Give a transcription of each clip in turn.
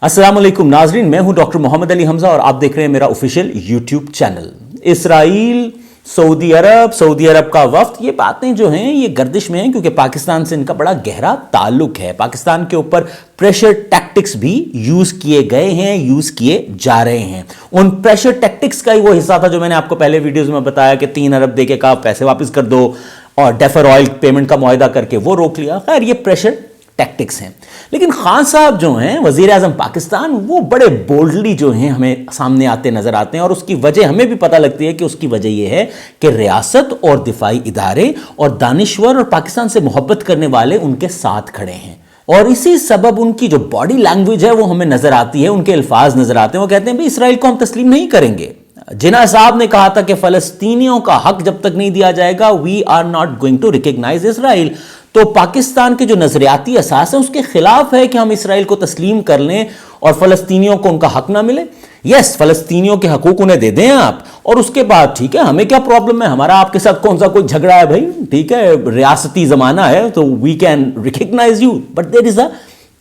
अस्सलाम वालेकुम नाजरीन, मैं हूं डॉक्टर मोहम्मद अली हमजा और आप देख रहे हैं मेरा ऑफिशियल यूट्यूब चैनल। इसराइल, सऊदी अरब का वफ्द, ये बातें जो हैं ये गर्दिश में हैं क्योंकि पाकिस्तान से इनका बड़ा गहरा ताल्लुक है। पाकिस्तान के ऊपर प्रेशर टैक्टिक्स भी यूज किए गए हैं, यूज किए जा रहे हैं। उन प्रेशर टैक्टिक्स का ही वो हिस्सा था जो मैंने आपको पहले वीडियोज में बताया कि 3 अरब दे के कहा पैसे वापस कर दो और डेफर ऑयल पेमेंट का मुआहदा करके वो रोक लिया। खैर ये प्रेशर टैक्टिक्स हैं, लेकिन खान साहब जो हैं वजीर आजम पाकिस्तान, वो बड़े बोल्डली जो हैं हमें सामने आते नजर आते हैं और उसकी वजह हमें भी पता लगती है कि उसकी वजह यह है कि रियासत और दिफाई इदारे और दानिश्वर और पाकिस्तान से मोहब्बत करने वाले उनके साथ खड़े हैं। और इसी सबब उनकी जो बॉडी लैंग्वेज है वो हमें नजर आती है, उनके अल्फाज नजर आते हैं। वो कहते हैं भाई इसराइल को हम तस्लीम नहीं करेंगे। जिन्ना साहब ने कहा था कि फलस्तीनियों का हक जब तक नहीं दिया जाएगा we are not going to recognize Israel. तो पाकिस्तान के जो नजरियाती असास है उसके खिलाफ है कि हम इसराइल को तस्लीम कर लें और फलस्तीनियों को उनका हक ना मिले। यस, फलस्तीनियों के हकूक उन्हें दे दें आप, और उसके बाद ठीक है, हमें क्या प्रॉब्लम है, हमारा आपके साथ कौन सा कोई झगड़ा है भाई, ठीक है, रियासती जमाना है तो we can recognize you, but there is a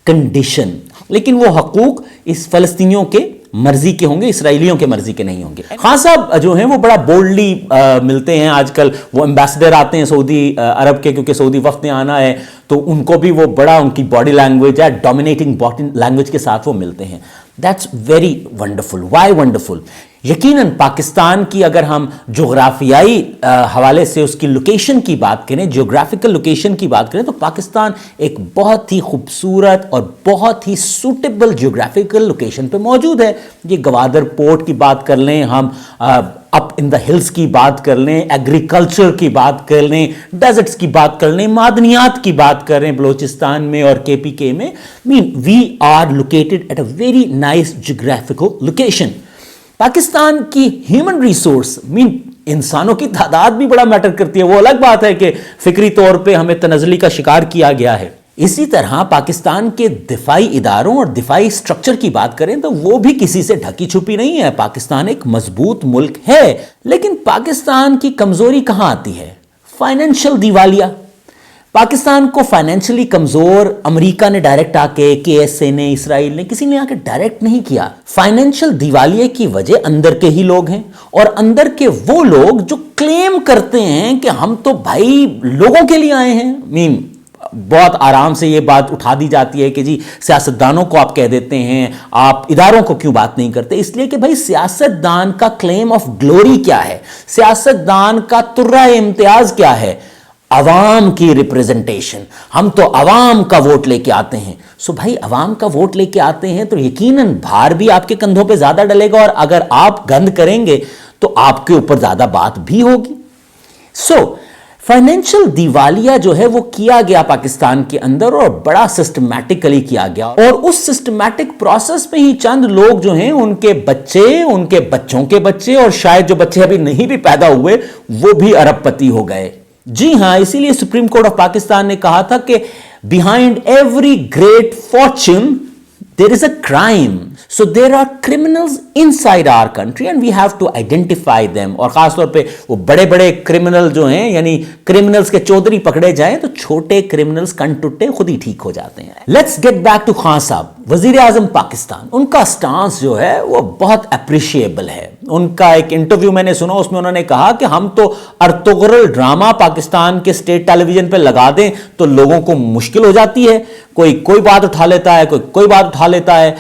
condition. लेकिन वो हकूक इस फलस्तीनियों के मर्जी के होंगे, इसराइलियों के मर्जी के नहीं होंगे। खान साहब जो हैं वो बड़ा बोल्डली मिलते हैं आजकल। वो एम्बेसडर आते हैं सऊदी अरब के, क्योंकि सऊदी वफ्द ने आना है, तो उनको भी वो बड़ा उनकी बॉडी लैंग्वेज है, डोमिनेटिंग बॉडी लैंग्वेज के साथ वो मिलते हैं। That's very wonderful. Why wonderful? यकीनन पाकिस्तान की अगर हम जोग्राफियाई हवाले से उसकी लोकेशन की बात करें, जियोग्राफिकल लोकेशन की बात करें, तो पाकिस्तान एक बहुत ही खूबसूरत और बहुत ही सूटेबल जियोग्राफिकल लोकेशन पे मौजूद है। ये गवादर पोर्ट की बात कर लें, हम अप इन द हिल्स की बात कर लें, एग्रीकल्चर की बात कर लें, डेजर्ट्स की बात कर लें, मादनियात की बात करें बलोचिस्तान में और केपीके में, mean we are located at a very nice geographical location. Pakistan की ह्यूमन रिसोर्स मीन इंसानों की तादाद भी बड़ा मैटर करती है। वो अलग बात है कि फिक्री तौर पे हमें तनज़ली का शिकार किया गया है। इसी तरह पाकिस्तान के दिफाई इदारों और दिफाई स्ट्रक्चर की बात करें तो वो भी किसी से ढकी छुपी नहीं है। पाकिस्तान एक मजबूत मुल्क है, लेकिन पाकिस्तान की कमजोरी कहां आती है? फाइनेंशियल दिवालिया। पाकिस्तान को फाइनेंशियली कमजोर अमेरिका ने डायरेक्ट आके, केएसए ने, इसराइल ने, किसी ने आके डायरेक्ट नहीं किया। फाइनेंशियल दिवालिये की वजह अंदर के ही लोग हैं, और अंदर के वो लोग जो क्लेम करते हैं कि हम तो भाई लोगों के लिए आए हैं। मीन बहुत आराम से ये बात उठा दी जाती है कि जी सियासतदानों को आप कह देते हैं, आप इदारों को क्यों बात नहीं करते? इसलिए कि भाई सियासतदान का क्लेम ऑफ ग्लोरी क्या है, सियासतदान का तुर्रा इम्तियाज क्या है? अवाम की रिप्रेजेंटेशन। हम तो अवाम का वोट लेके आते हैं। सो भाई अवाम का वोट लेके आते हैं तो यकीनन भार भी आपके कंधों पे ज्यादा डलेगा, और अगर आप गंद करेंगे तो आपके ऊपर ज्यादा बात भी होगी। सो फाइनेंशियल दिवालिया जो है वो किया गया पाकिस्तान के अंदर, और बड़ा सिस्टमैटिकली किया गया, और उस सिस्टमैटिक प्रोसेस में ही चंद लोग जो हैं उनके बच्चे, उनके बच्चों के बच्चे, और शायद जो बच्चे अभी नहीं भी पैदा हुए वो भी अरबपति हो गए। जी हां, इसीलिए सुप्रीम कोर्ट ऑफ पाकिस्तान ने कहा था कि behind every great Fortune there is a crime, so there are criminals inside our country and we have to identify them। और खासतौर पे वो बड़े बड़े क्रिमिनल जो हैं, यानी क्रिमिनल्स के चौधरी पकड़े जाएं तो छोटे क्रिमिनल्स कन टुट्टे खुद ही ठीक हो जाते हैं। Let's get back to Khan साहब, वजीर आजम पाकिस्तान। उनका स्टांस जो है वो बहुत अप्रिशिएबल है। उनका एक इंटरव्यू मैंने सुना, उसमें उन्होंने कहा कि हम तो अर्तुगरुल ड्रामा पाकिस्तान के स्टेट टेलीविजन पे लगा दें तो लोगों को मुश्किल हो जाती है। कोई बात उठा लेता है, कोई बात उठा लेता है,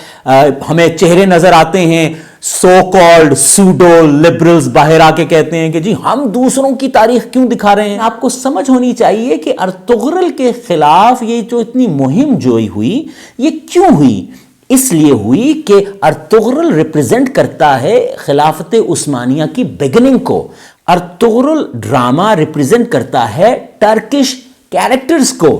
हमें चेहरे नजर आते हैं, सो कॉल्ड सूडो लिबरल्स बाहर आके कहते हैं कि जी हम दूसरों की तारीख क्यों दिखा रहे हैं। आपको समझ होनी चाहिए कि अर्तुगरुल के खिलाफ ये जो इतनी मुहिम जोई हुई, ये क्यों हुई? इसलिए हुई कि अर्तुगरुल रिप्रेजेंट करता है खिलाफत उस्मानिया की बिगिनिंग को। अर्तुगरुल ड्रामा रिप्रेजेंट करता है टर्किश कैरेक्टर्स को,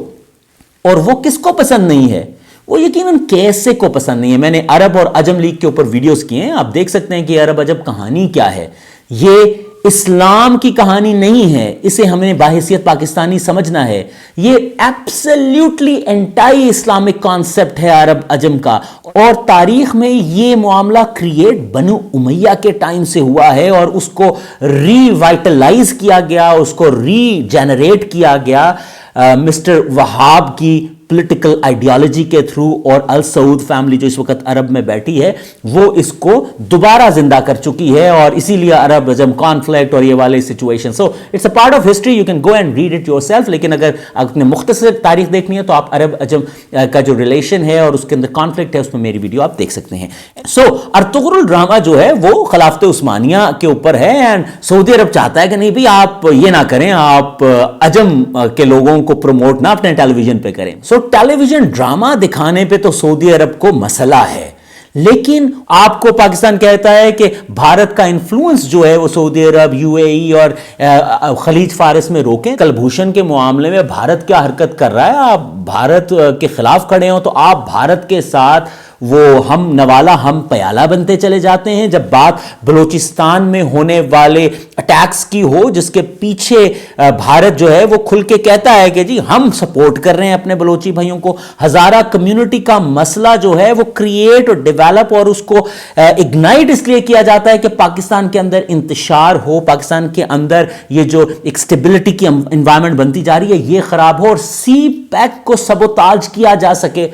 और वो किसको पसंद नहीं है? वो यकीनन केएसए को पसंद नहीं है। मैंने अरब और अजम लीग के ऊपर वीडियोस किए हैं, आप देख सकते हैं कि अरब अजब कहानी क्या है। ये इस्लाम की कहानी नहीं है, इसे हमें बाहिसियत पाकिस्तानी समझना है। ये एब्सोल्युटली एंटी इस्लामिक कॉन्सेप्ट है अरब अजम का, और तारीख में ये मामला क्रिएट बनु उमैया के टाइम से हुआ है, और उसको रिवाइटलाइज किया गया, उसको रीजेनरेट किया गया मिस्टर वहाब की पॉलिटिकल आइडियोलॉजी के थ्रू और अल सऊद फैमिली जो इस वक्त अरब में बैठी है वो इसको दोबारा जिंदा कर चुकी है और इसीलिए अरब अजम कॉन्फ्लिक्ट और ये वाले situation. So it's a part of history, you can go and read it yourself. लेकिन अगर आपने मुख्तसर तारीख देखनी है तो आप अरब अजम का जो रिलेशन है और उसके अंदर कॉन्फ्लिक्ट है उसमें मेरी वीडियो आप देख सकते हैं. सो अर्तुगरुल ड्रामा जो है वो खिलाफत उस्मानिया के ऊपर है एंड सऊदी अरब चाहता है कि नहीं भाई आप ये ना करें, आप अजम के लोगों को प्रमोट ना अपने टेलीविजन पे करें. सो टेलीविजन ड्रामा दिखाने पे तो सऊदी अरब को मसला है, लेकिन आपको पाकिस्तान कहता है कि भारत का इन्फ्लुएंस जो है वो सऊदी अरब, यूएई और खलीज फारिस में रोकें. कलभूषण के मामले में भारत क्या हरकत कर रहा है, आप भारत के खिलाफ खड़े हो तो आप भारत के साथ वो हम नवाला हम प्याला बनते चले जाते हैं. जब बात बलूचिस्तान में होने वाले अटैक्स की हो जिसके पीछे भारत जो है वो खुल के कहता है कि जी हम सपोर्ट कर रहे हैं अपने बलोची भाइयों को. हजारा कम्युनिटी का मसला जो है वो क्रिएट और डेवलप और उसको इग्नाइट इसलिए किया जाता है कि पाकिस्तान के अंदर इंतशार हो, पाकिस्तान के अंदर ये जो एक स्टेबिलिटी की एनवायरनमेंट बनती जा रही है ये खराब हो और सी पैक को सबोताज किया जा सके.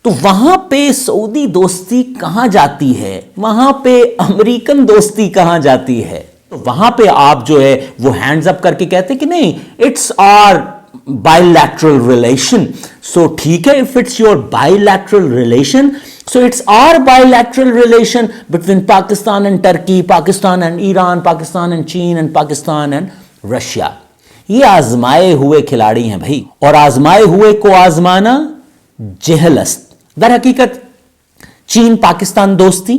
तो वहां पे सऊदी दोस्ती कहां जाती है, वहां पे अमेरिकन दोस्ती कहां जाती है. तो वहां पे आप जो है वो हैंड्स अप करके कहते कि नहीं इट्स आवर बायलैटरल रिलेशन. सो ठीक है, if it's your bilateral relation so it's our bilateral relation between Pakistan and Turkey, Pakistan and Iran, Pakistan and China and Pakistan and Russia. ये आजमाए हुए खिलाड़ी हैं भाई, और आजमाए हुए को आजमाना जेहलस्त. दर हकीकत चीन पाकिस्तान दोस्ती,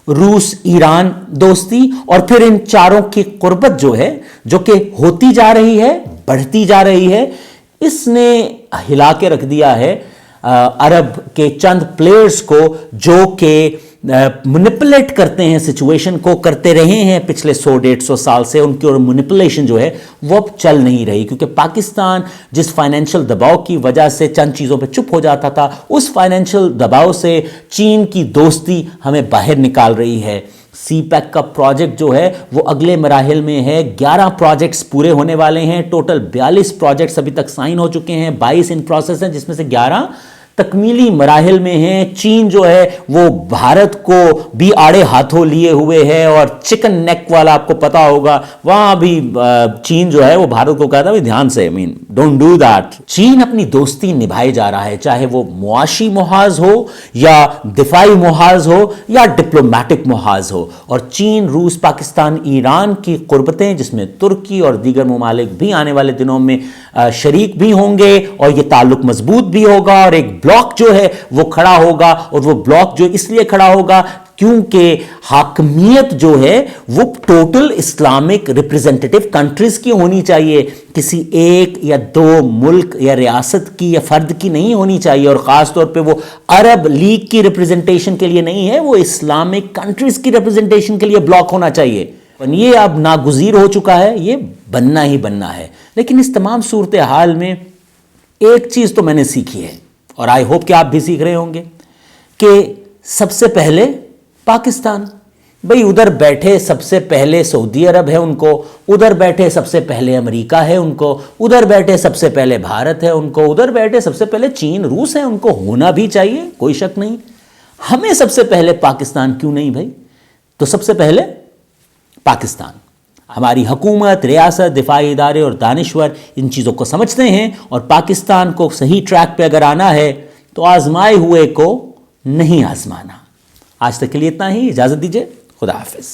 रूस ईरान दोस्ती और फिर इन चारों की कुर्बत जो है जो कि होती जा रही है, बढ़ती जा रही है, इसने हिला के रख दिया है अरब के चंद प्लेयर्स को जो कि मैनिपुलेट करते हैं, सिचुएशन को करते रहे हैं पिछले 100-150 साल से. उनकी और मैनिपुलेशन जो है वो अब चल नहीं रही, क्योंकि पाकिस्तान जिस फाइनेंशियल दबाव की वजह से चंद चीज़ों पे चुप हो जाता था, उस फाइनेंशियल दबाव से चीन की दोस्ती हमें बाहर निकाल रही है. सी पैक का प्रोजेक्ट जो है वो अगले मराहिल में है. 11 प्रोजेक्ट्स पूरे होने वाले हैं. टोटल 42 प्रोजेक्ट्स अभी तक साइन हो चुके हैं, 22 इन प्रोसेस हैं, जिसमें से 11 तकमीली मराहिल में हैं. चीन जो है वो भारत को भी आड़े हाथों लिए हुए है और चिकन नेक वाला आपको पता होगा, वहां भी चीन जो है वो भारत को कहता है ध्यान से, डोंट डू दैट. चीन अपनी दोस्ती निभाए जा रहा है, चाहे वो मुआशी मुहाज हो या दिफाई मुहाज हो या डिप्लोमेटिक मुहाज हो. और चीन, रूस, पाकिस्तान, ईरान की कुर्बतें जिसमें तुर्की और दीगर ममालिक भी आने वाले दिनों में शरीक भी होंगे और ये ताल्लुक मजबूत भी होगा और एक ब्लॉक जो है वो खड़ा होगा. और वो ब्लॉक जो इसलिए खड़ा होगा क्योंकि हाकमियत जो है वो टोटल इस्लामिक रिप्रेजेंटेटिव कंट्रीज की होनी चाहिए, किसी एक या दो मुल्क या रियासत की या फर्द की नहीं होनी चाहिए. और खास तौर पे वो अरब लीग की रिप्रेजेंटेशन के लिए नहीं है, वो इस्लामिक कंट्रीज की रिप्रेजेंटेशन के लिए ब्लॉक होना चाहिए. ये अब नागुज़ीर हो चुका है, ये बनना ही बनना है. लेकिन इस तमाम सूरत हाल में एक चीज़ तो मैंने सीखी है और आई होप कि आप भी सीख रहे होंगे कि सबसे पहले पाकिस्तान, भाई उधर बैठे सबसे पहले सऊदी अरब है उनको, उधर बैठे सबसे पहले अमेरिका है उनको, उधर बैठे सबसे पहले भारत है उनको, उधर बैठे सबसे पहले चीन रूस है उनको. होना भी चाहिए, कोई शक नहीं. हमें सबसे पहले पाकिस्तान क्यों नहीं भाई? तो सबसे पहले पाकिस्तान, हमारी हुकूमत, रियासत, दिफाई इदारे और दानिश्वर इन चीज़ों को समझते हैं और पाकिस्तान को सही ट्रैक पे अगर आना है तो आजमाए हुए को नहीं आजमाना. आज तक के लिए इतना ही, इजाज़त दीजिए, खुदा हाफिज़.